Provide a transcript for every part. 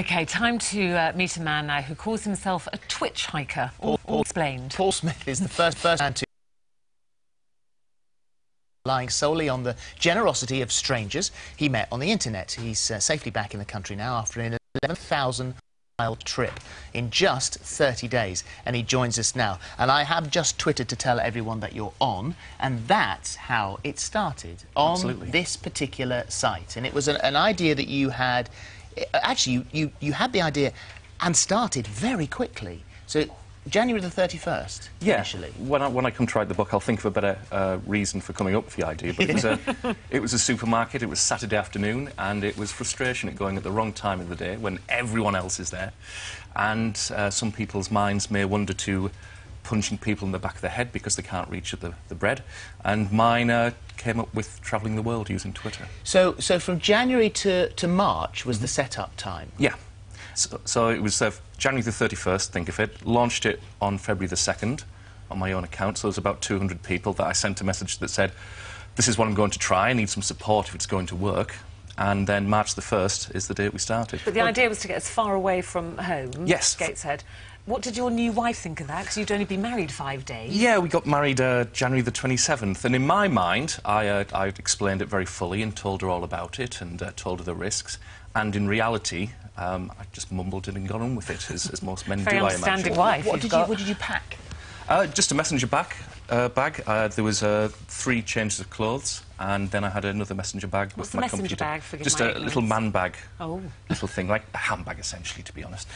OK, time to meet a man now who calls himself a Twitchhiker. All explained. Paul Smith is the first man to relying solely on the generosity of strangers he met on the internet. He's safely back in the country now after an 11,000-mile trip in just 30 days. And he joins us now. And I have just twittered to tell everyone that you're on, and that's how it started, on this particular site. And it was an idea that you had. Actually, you had the idea and started very quickly. So January the 31st, initially. When I come to write the book, I'll think of a better reason for coming up with the idea. But it was a supermarket, it was Saturday afternoon, and it was frustration at going at the wrong time of the day when everyone else is there. And some people's minds may wander to punching people in the back of the head because they can't reach the bread. And mine came up with travelling the world using Twitter. So from January to March was the set-up time? Yeah. So it was January the 31st, think of it. Launched it on February the 2nd on my own account. So there was about 200 people that I sent a message that said, this is what I'm going to try. I need some support if it's going to work. And then March the 1st is the date we started. But the idea was to get as far away from home, yes, Gateshead. What did your new wife think of that? Because you'd only been married 5 days. Yeah, we got married January the 27th. And in my mind, I explained it very fully and told her all about it and told her the risks. And in reality, I just mumbled it and got on with it, as most men do, I imagine. Very understanding wife. What did you pack? Just a messenger bag. There was 3 changes of clothes, and then I had another messenger bag with my computer. Bag, forgive just my a ignorance. little man bag, little thing, like a handbag, essentially, to be honest.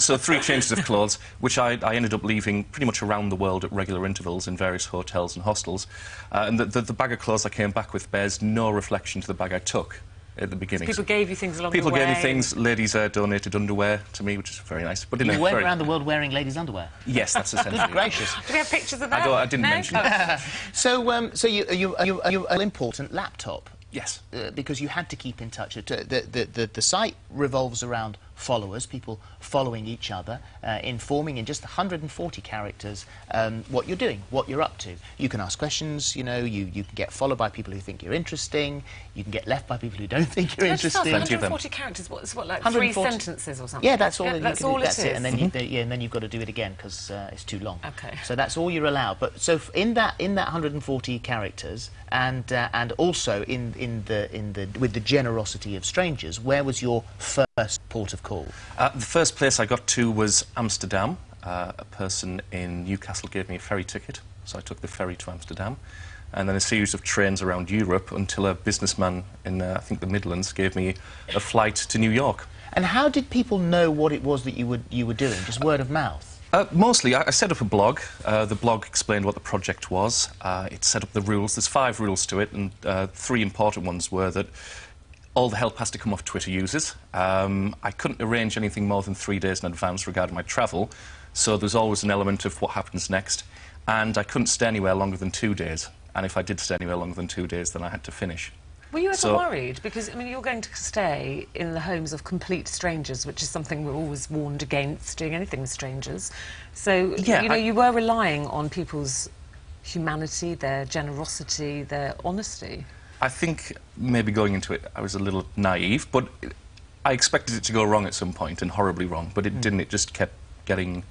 So 3 changes of clothes, which I ended up leaving pretty much around the world at regular intervals in various hotels and hostels. And the bag of clothes I came back with bears no reflection to the bag I took at the beginning. So people gave you things along the way? People gave me things. Ladies donated underwear to me, which is very nice. But you went around the world wearing ladies' underwear? Yes, that's essentially. Good gracious. Do we have pictures of that? I didn't mention it. So you an important laptop? Yes. Because you had to keep in touch. The site revolves around followers, people following each other, informing in just 140 characters what you're doing, what you're up to. You can ask questions, you know, you can get followed by people who think you're interesting, you can get left by people who don't think you're interesting. 140 characters, what, like 3 sentences or something? Yeah, that's all. That's all it is. And then and then you've got to do it again because it's too long. Okay. So that's all you're allowed. But so in that 140 characters, and also with the generosity of strangers, where was your first port of call? The first place I got to was Amsterdam. A person in Newcastle gave me a ferry ticket, so I took the ferry to Amsterdam, and then a series of trains around Europe until a businessman in, I think, the Midlands gave me a flight to New York. And how did people know what it was that you were doing? Just word of mouth? Mostly, I set up a blog. The blog explained what the project was. It set up the rules. There's 5 rules to it, and 3 important ones were that all the help has to come off Twitter users. I couldn't arrange anything more than 3 days in advance regarding my travel, so there's always an element of what happens next. And I couldn't stay anywhere longer than 2 days. And if I did stay anywhere longer than 2 days, then I had to finish. Were you ever worried? Because, I mean, you're going to stay in the homes of complete strangers, which is something we're always warned against, doing anything with strangers. So, yeah, you know, you were relying on people's humanity, their generosity, their honesty. I think maybe going into it, I was a little naive, but I expected it to go wrong at some point, and horribly wrong, but it didn't. It just kept getting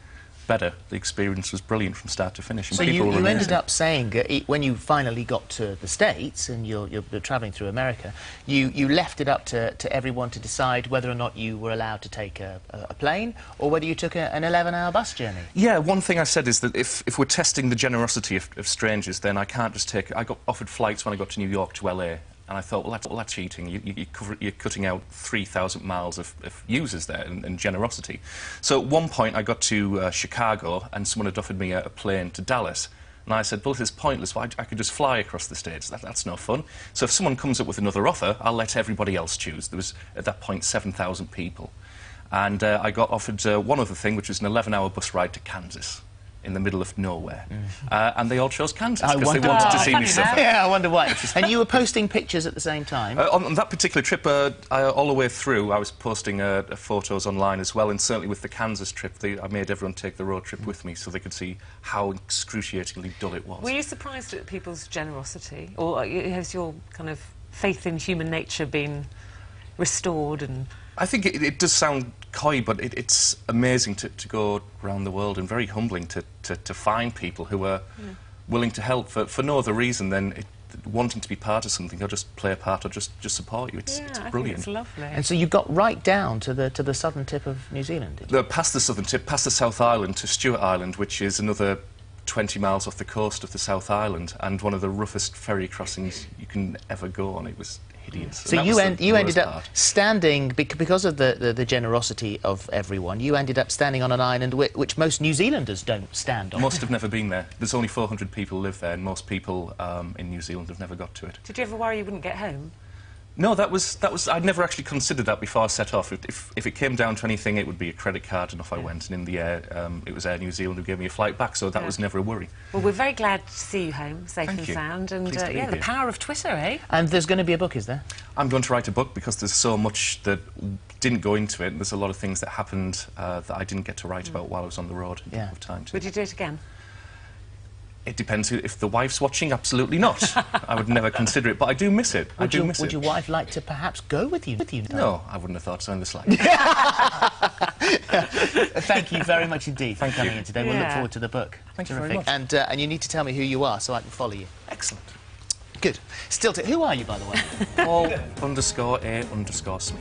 better. The experience was brilliant from start to finish. And so you ended up saying, when you finally got to the States and you're travelling through America, you left it up to everyone to decide whether or not you were allowed to take a plane or whether you took an 11-hour bus journey. Yeah, one thing I said is that if we're testing the generosity of strangers, then I can't just take... I got offered flights when I got to New York to LA, and I thought, well, that's cheating. You're cutting out 3,000 miles of users there and generosity. So at one point I got to Chicago and someone had offered me a plane to Dallas. And I said, well, this is pointless. Well, I could just fly across the States. That's no fun. So if someone comes up with another offer, I'll let everybody else choose. There was, at that point, 7,000 people. And I got offered one other thing, which was an 11-hour bus ride to Kansas, in the middle of nowhere. And they all chose Kansas because they wanted to see me suffer. Yeah, I wonder why. And you were posting pictures at the same time? On that particular trip, all the way through, I was posting photos online as well, and certainly with the Kansas trip, I made everyone take the road trip with me so they could see how excruciatingly dull it was. Were you surprised at people's generosity? Or has your kind of faith in human nature been restored and I think it does sound coy, but it's amazing to go around the world, and very humbling to find people who are willing to help for no other reason than wanting to be part of something, or just play a part, or just support you. It's I brilliant. think it's lovely. And so you got right down to the southern tip of New Zealand, did you? Past the southern tip, past the South Island to Stewart Island, which is another 20 miles off the coast of the South Island, and one of the roughest ferry crossings you can ever go on. It was hideous. So you ended up standing, because of the generosity of everyone, you ended up standing on an island which most New Zealanders don't stand on. Most have never been there. There's only 400 people live there, and most people in New Zealand have never got to it. Did you ever worry you wouldn't get home? No, that was. I'd never actually considered that before I set off. If it came down to anything, it would be a credit card, and off I went. And in the air, it was Air New Zealand who gave me a flight back, so that was never a worry. Well, we're very glad to see you home, safe and you. sound. And Pleased to be yeah, the here. power of Twitter, eh? And there's going to be a book, is there? I'm going to write a book because there's so much that didn't go into it. There's a lot of things that happened that I didn't get to write about while I was on the road. Yeah. Of time to. Would you do it again? It depends if the wife's watching. Absolutely not. I would never consider it, but I do miss it. I do miss it. Would your wife like to perhaps go with you? No, I wouldn't have thought so in the slightest. Thank you very much indeed for coming in today. We'll look Yeah. forward to the book. Thank you very much. And you need to tell me who you are so I can follow you. Excellent. Good. Still, who are you, by the way? Paul _A_Smith.